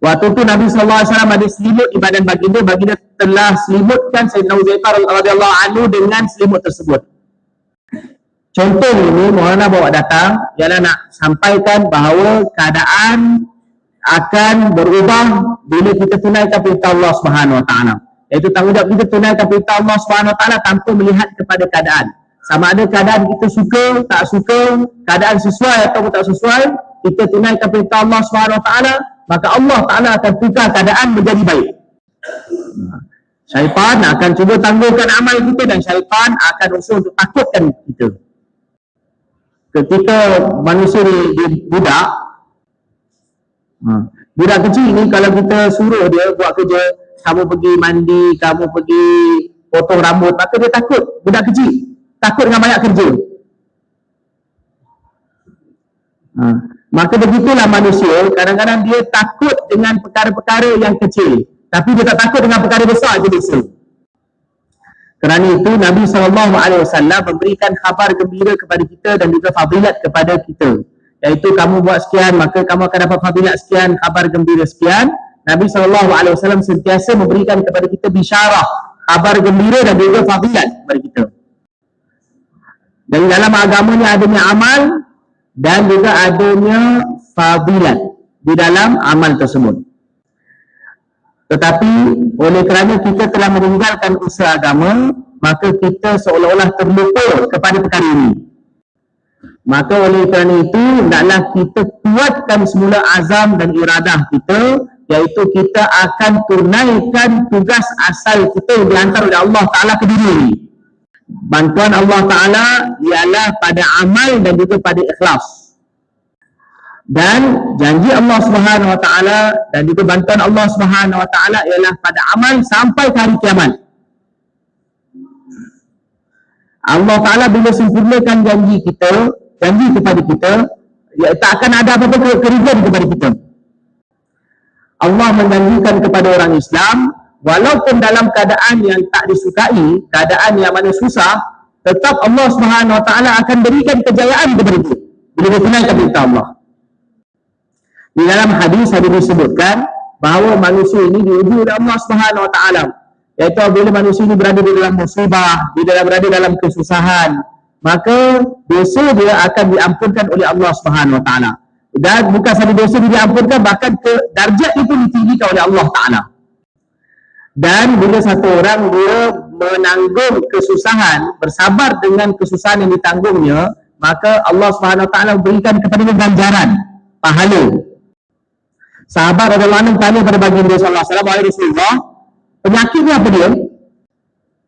A: Waktu itu Nabi SAW ada selimut di badan baginda, baginda telah selimutkan Sayyidina Hudzaifah radhiyallahu anhu dengan selimut tersebut. Contoh ini Maulana bawa datang ialah nak sampaikan bahawa keadaan akan berubah bila kita tunaikan perintah Allah Subhanahu Wa Taala. Iaitu tanggungjawab kita tunaikan perintah Allah Subhanahu Wa Taala tanpa melihat kepada keadaan. Sama ada keadaan kita suka, tak suka, keadaan sesuai atau tak sesuai, kita tunaikan perintah Allah Subhanahu Wa Taala, maka Allah Ta'ala akan tukar keadaan menjadi baik. Syaitan akan cuba tangguhkan amal kita dan syaitan akan usaha untuk takutkan kita. Ketika manusia dia budak, budak kecil ni kalau kita suruh dia buat kerja, kamu pergi mandi, kamu pergi potong rambut, maka dia takut. Budak kecil takut dengan banyak kerja. Maka begitulah manusia, kadang-kadang dia takut dengan perkara-perkara yang kecil, tapi dia tak takut dengan perkara besar je biasa. Kerana itu Nabi SAW memberikan khabar gembira kepada kita dan juga fadilat kepada kita, iaitu kamu buat sekian maka kamu akan dapat fadilat sekian, khabar gembira sekian. Nabi SAW sentiasa memberikan kepada kita bisyarah, khabar gembira dan juga fadilat kepada kita. Dan dalam agamanya adanya amal dan juga adanya fadilat di dalam amal tersebut. Tetapi oleh kerana kita telah meninggalkan usaha agama, maka kita seolah-olah terlupa kepada perkara ini. Maka oleh kerana itu, hendaklah kita kuatkan semula azam dan iradah kita, iaitu kita akan tunaikan tugas asal kita yang dihantar oleh Allah Ta'ala ke dunia ini. Bantuan Allah Ta'ala ialah pada amal dan juga pada ikhlas. Dan janji Allah Subhanahu Wa Taala dan juga bantuan Allah Subhanahu Wa Taala ialah pada amal sampai ke hari kiamat. Allah Ta'ala bila sempurnakan janji kepada kita, ya, tak akan ada apa-apa kerugian kepada kita. Allah menjanjikan kepada orang Islam, walaupun dalam keadaan yang tak disukai, keadaan yang mana susah, tetap Allah Subhanahu Wa Taala akan berikan kejayaan kepada kita bila dia tunaikan perintah Allah. Di dalam hadis disebutkan bahawa manusia ini diuji oleh Allah Subhanahu Wa Taala, iaitu bila manusia ini berada di dalam musibah, berada dalam kesusahan, maka dosa dia akan diampunkan oleh Allah Subhanahu Wa Taala. Dan bukan sahaja dosa dia diampunkan, bahkan ke darjat itu ditinggikan oleh Allah Ta'ala. Dan bila satu orang dia menanggung kesusahan, bersabar dengan kesusahan yang ditanggungnya, maka Allah Subhanahu Wa Taala berikan kepadanya ganjaran, pahala. Sahabat radhiyallahu anhu tanya pada baginda sallallahu alaihi wasallam, "Wahai Rasulullah, penyakit ni apa dia?"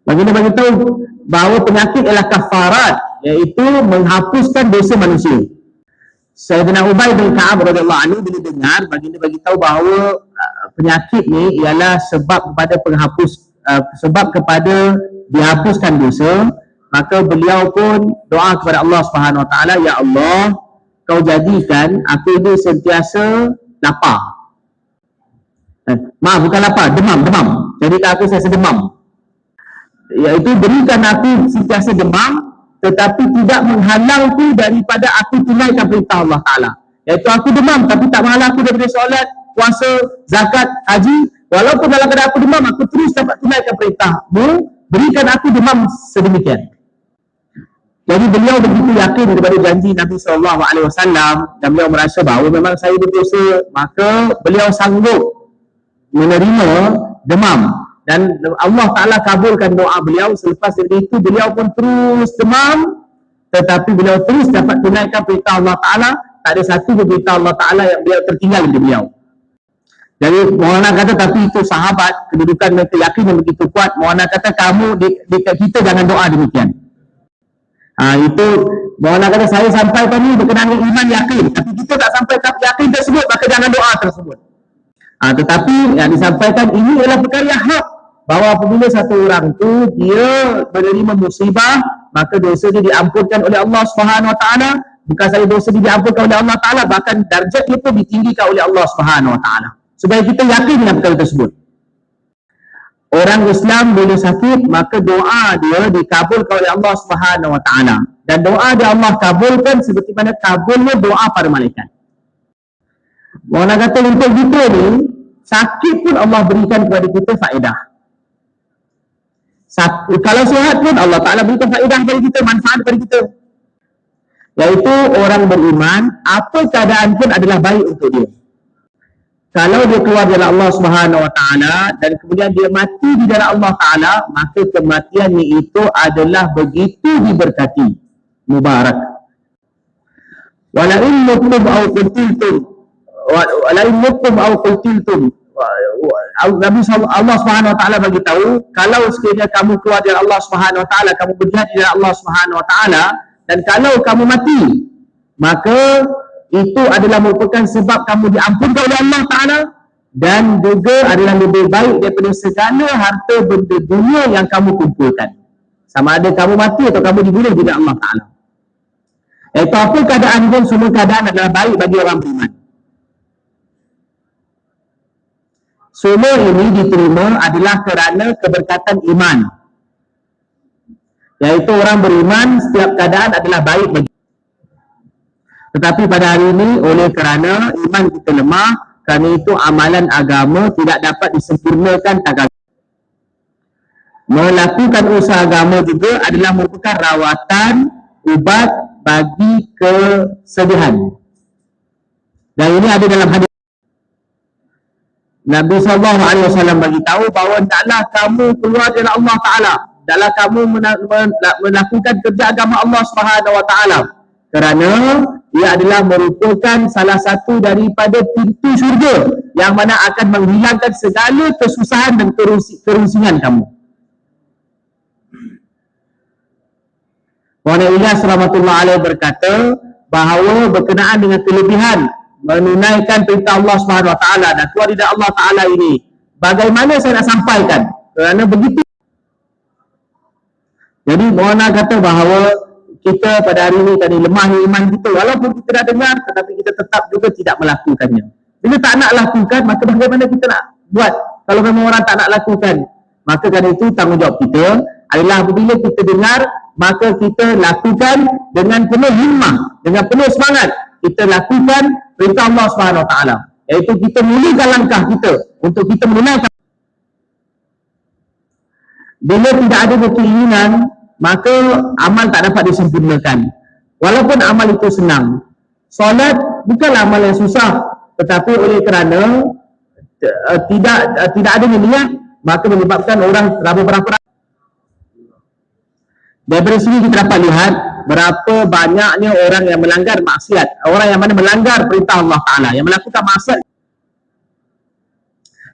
A: Baginda bagi tahu bahawa penyakit ialah kafarat, iaitu menghapuskan dosa manusia. Sayyidina Ubay bin Ka'ab radhiyallahu anhu bila dengar, baginda bagi tahu bahawa penyakit ni ialah sebab kepada dihapuskan dosa, maka beliau pun doa kepada Allah Subhanahu Wa Taala, "Ya Allah, kau jadikan aku ini sentiasa lapar." Maaf, bukan lapar, demam. Jadikan aku sentiasa demam. Iaitu berikan aku sentiasa demam, tetapi tidak menghalangku daripada aku tunaikan perintah Allah Ta'ala. Iaitu aku demam, tapi tak menghalang aku daripada solat, puasa, zakat, haji. Walaupun dalam keadaan aku demam, aku terus dapat tunaikan perintahmu. Berikan aku demam sedemikian. Jadi beliau begitu yakin kepada janji Nabi SAW, dan beliau merasa bahawa memang saya berdosa, maka beliau sanggup menerima demam. Dan Allah Ta'ala kabulkan doa beliau. Selepas itu beliau pun terus demam, tetapi beliau terus dapat tunaikan perintah Allah Ta'ala. Tak ada satu perintah Allah Ta'ala yang beliau tertinggal di beliau. Jadi Maulana kata, tapi itu sahabat, kedudukan mereka yakin yang begitu kuat. Maulana kata, kamu dekat kita jangan doa demikian. Itu Maulana kata, saya sampaikan ni berkenaan dengan iman yakin, tapi kita tak sampai yakin tersebut, maka jangan doa tersebut. Tetapi yang disampaikan ini adalah perkara yang hak, bahawa apabila satu orang tu dia menerima musibah, maka dosa dia diampunkan oleh Allah Subhanahu Wa Taala. Bukan saja dosa dia diampunkan oleh Allah Ta'ala, bahkan darjat dia pun ditinggikan oleh Allah Subhanahu Wa Taala. Supaya kita yakin dengan perkara tersebut. Orang Islam bila sakit, maka doa dia dikabulkan oleh Allah Subhanahu Wa Taala. Dan doa dia Allah kabulkan seperti mana kabulnya doa para malaikat. Maulana kata untuk kita ni, sakit pun Allah berikan kepada kita faedah. Kalau sihat pun Allah Ta'ala berikan faedah kepada kita, manfaat kepada kita. Iaitu orang beriman, apa keadaan pun adalah baik untuk dia. Kalau dia keluar dari Allah Subhanahu Wa Taala dan kemudian dia mati di dalam Allah Ta'ala, maka kematiannya itu adalah begitu diberkati, mubarak. Wala in muttum aw qutiltum, Nabi Allah Subhanahu Wa Taala bagi tahu, kalau sekiranya kamu keluar dari Allah Subhanahu Wa Taala, kamu berjihad di dalam Allah Subhanahu Wa Taala, dan kalau kamu mati, maka itu adalah merupakan sebab kamu diampunkan oleh Allah Ta'ala, dan juga adalah lebih baik daripada segala harta benda dunia yang kamu kumpulkan. Sama ada kamu mati atau kamu dibunuh di dalam Allah Ta'ala. Itu apa keadaan pun, semua keadaan adalah baik bagi orang beriman. Semua ini diterima adalah kerana keberkatan iman. Iaitu orang beriman, setiap keadaan adalah baik bagi. Tetapi pada hari ini, oleh kerana iman kita lemah, kerana itu amalan agama tidak dapat disempurnakan tak. Melakukan usaha agama juga adalah merupakan rawatan, ubat bagi kesedihan. Dan ini ada dalam hadis. Nabi SAW bagi tahu bahawa hendaklah kamu keluar dari Allah Ta'ala, hendaklah kamu melakukan kerja agama Allah Subhanahu Wa Ta'ala, kerana ia adalah merupakan salah satu daripada pintu syurga yang mana akan menghilangkan segala kesusahan dan kerusingan kamu. Maulana Ilyas rahmatullah alaih berkata bahawa berkenaan dengan kelebihan menunaikan perintah Allah Subhanahu Wa Taala dan keluar dari Allah Taala ini, bagaimana saya nak sampaikan? Kerana begitu. Jadi Maulana kata bahawa kita pada hari ini tadi lemahnya iman kita, walaupun kita dah dengar tetapi kita tetap juga tidak melakukannya. Bila tak nak lakukan, maka bagaimana kita nak buat kalau memang orang tak nak lakukan? Maka kerana itu tanggungjawab kita adalah apabila kita dengar, maka kita lakukan dengan penuh himmah, dengan penuh semangat. Kita lakukan perintah Allah Subhanahu Wa Taala, iaitu kita mulakan langkah kita untuk kita menunaikan. Bila tidak ada keinginan, maka amal tak dapat disempurnakan. Walaupun amal itu senang. Solat bukanlah amal yang susah, tetapi oleh kerana tidak ada niat, maka menyebabkan orang berapa. Daripada sini kita dapat lihat berapa banyaknya orang yang melanggar maksiat, orang yang mana melanggar perintah Allah Ta'ala, yang melakukan maksiat.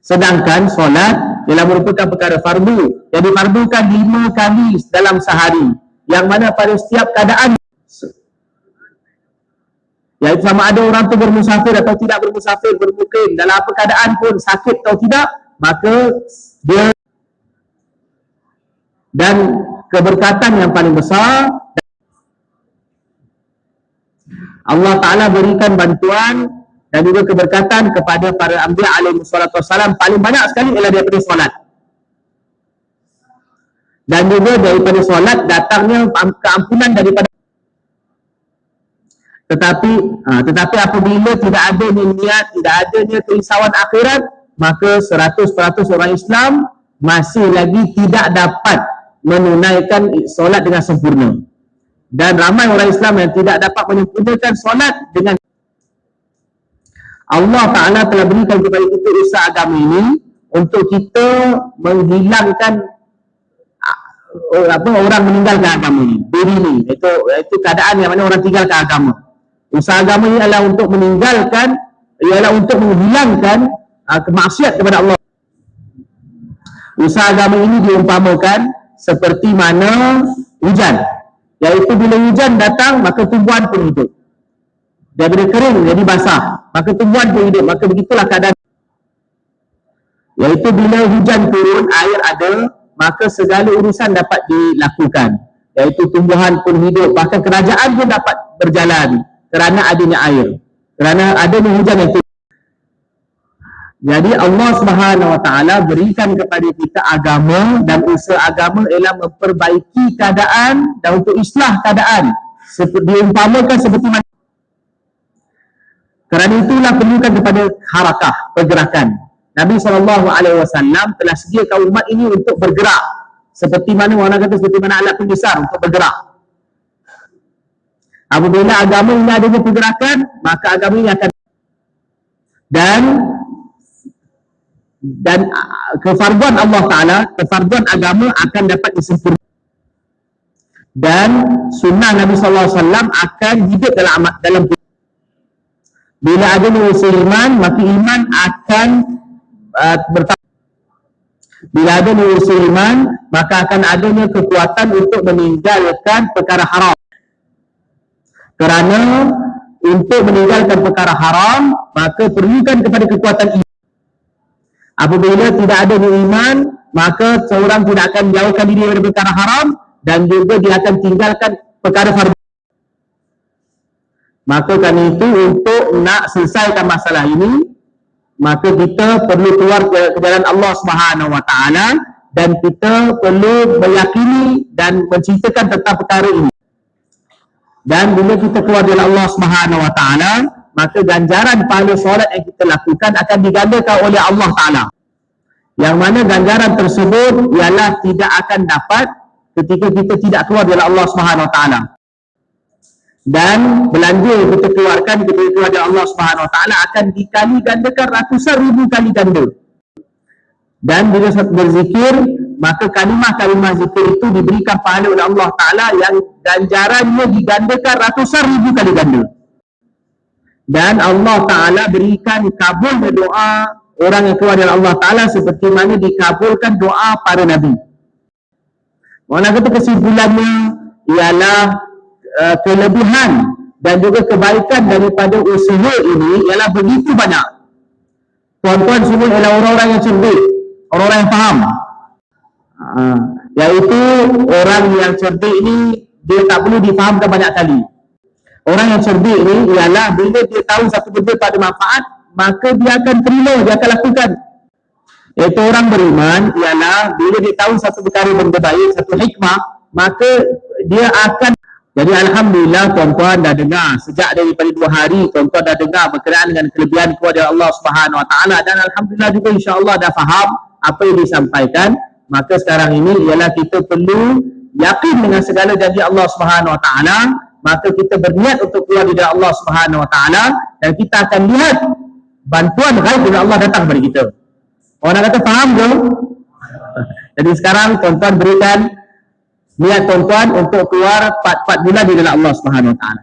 A: Sedangkan solat ialah merupakan perkara fardu yang difardukan 5 kali dalam sehari, yang mana pada setiap keadaan, iaitu sama ada orang tu bermusafir atau tidak bermusafir, bermukim, dalam apa keadaan pun, sakit atau tidak, maka dia, dan keberkatan yang paling besar Allah Ta'ala berikan bantuan dan juga keberkatan kepada para anbiya alaihi salatu wassalam, paling banyak sekali ialah daripada solat. Dan juga daripada solat datangnya keampunan daripada. Tetapi apabila tidak ada niat, tidak adanya kerisauan akhirat, maka 100% orang Islam masih lagi tidak dapat menunaikan solat dengan sempurna. Dan ramai orang Islam yang tidak dapat menyempurnakan solat dengan. Allah Ta'ala telah berikan kepada kita usaha agama ini untuk kita menghilangkan orang meninggalkan agama ini. Diri ini, itu keadaan yang mana orang tinggalkan agama. Usaha agama ini adalah untuk meninggalkan, ialah untuk menghilangkan kemaksiat kepada Allah. Usaha agama ini diumpamakan seperti mana hujan, iaitu bila hujan datang maka tumbuhan pun hidup. Daripada kering jadi basah, maka tumbuhan pun hidup. Maka begitulah keadaan, iaitu bila hujan turun, air ada, maka segala urusan dapat dilakukan, iaitu tumbuhan pun hidup, bahkan kerajaan pun dapat berjalan kerana adanya air, kerana adanya hujan yang turun. Jadi Allah Subhanahu Wa Taala berikan kepada kita agama, dan usaha agama ialah memperbaiki keadaan dan untuk islah keadaan, diumpamakan seperti mana. Kerana itulah perlukan kepada harakah, pergerakan. Nabi SAW telah sediakan umat ini untuk bergerak, seperti mana orang kata seperti mana alat pembesar untuk bergerak. Apabila agama ini adanya pergerakan, maka agama ini akan dan kefarduan Allah Ta'ala, kefarduan agama akan dapat disempurnakan, dan sunnah Nabi SAW akan hidup dalam bila ada usaha iman, maka iman akan bertambah. Bila ada usaha iman, maka akan adanya kekuatan untuk meninggalkan perkara haram. Kerana untuk meninggalkan perkara haram, maka perlukan kepada kekuatan iman. Apabila tidak ada iman, maka seorang tidak akan jauhkan diri dari perkara haram, dan juga dia akan tinggalkan perkara fardu. Maka kerana itu, untuk nak selesaikan masalah ini, maka kita perlu keluar ke jalan Allah Subhanahu Wa Taala, dan kita perlu meyakini dan menceritakan tentang perkara ini. Dan bila kita keluar dari Allah Subhanahu Wa Taala, maka ganjaran pahala solat yang kita lakukan akan digandakan oleh Allah Ta'ala, yang mana ganjaran tersebut ialah tidak akan dapat ketika kita tidak keluar dari Allah Subhanahu Wa Taala. Dan belanja yang kita keluarkan ketika keluar dari Allah Subhanahu Wa Taala akan dikali gandakan ratusan ribu kali ganda. Dan bila berzikir, maka kalimah-kalimah zikir itu diberikan pahala oleh Allah Ta'ala yang ganjarannya digandakan ratusan ribu kali ganda. Dan Allah Ta'ala berikan kabul doa orang yang keluar dari Allah Ta'ala seperti mana dikabulkan doa para Nabi. Orang kata kesimpulannya ialah kelebihan dan juga kebaikan daripada usaha ini ialah begitu banyak. Tuan-tuan semua ialah orang-orang yang cerdik, orang-orang yang faham. Iaitu orang yang cerdik ni dia tak perlu difahamkan banyak kali. Orang yang cerdik ni ialah bila dia tahu satu benda tak ada manfaat, maka dia akan terima, dia akan lakukan. Iaitu orang beriman ialah bila dia tahu satu perkara benda baik, satu hikmah, maka dia akan. Jadi alhamdulillah tuan-tuan dah dengar sejak daripada 2 hari tuan-tuan dah dengar berkenaan dengan kelebihan kepada Allah Subhanahu Wa Taala, dan alhamdulillah juga insya-Allah dah faham apa yang disampaikan. Maka sekarang ini ialah kita perlu yakin dengan segala janji Allah Subhanahu Wa Taala, maka kita berniat untuk keluar dari Allah Subhanahu Wa Taala, dan kita akan lihat bantuan ghaib dari Allah datang kepada kita. Orang kata faham ke? Jadi sekarang tuan-tuan berikan niat tuan-tuan untuk keluar 4 bulan di dalam Allah Subhanahu Wa Taala.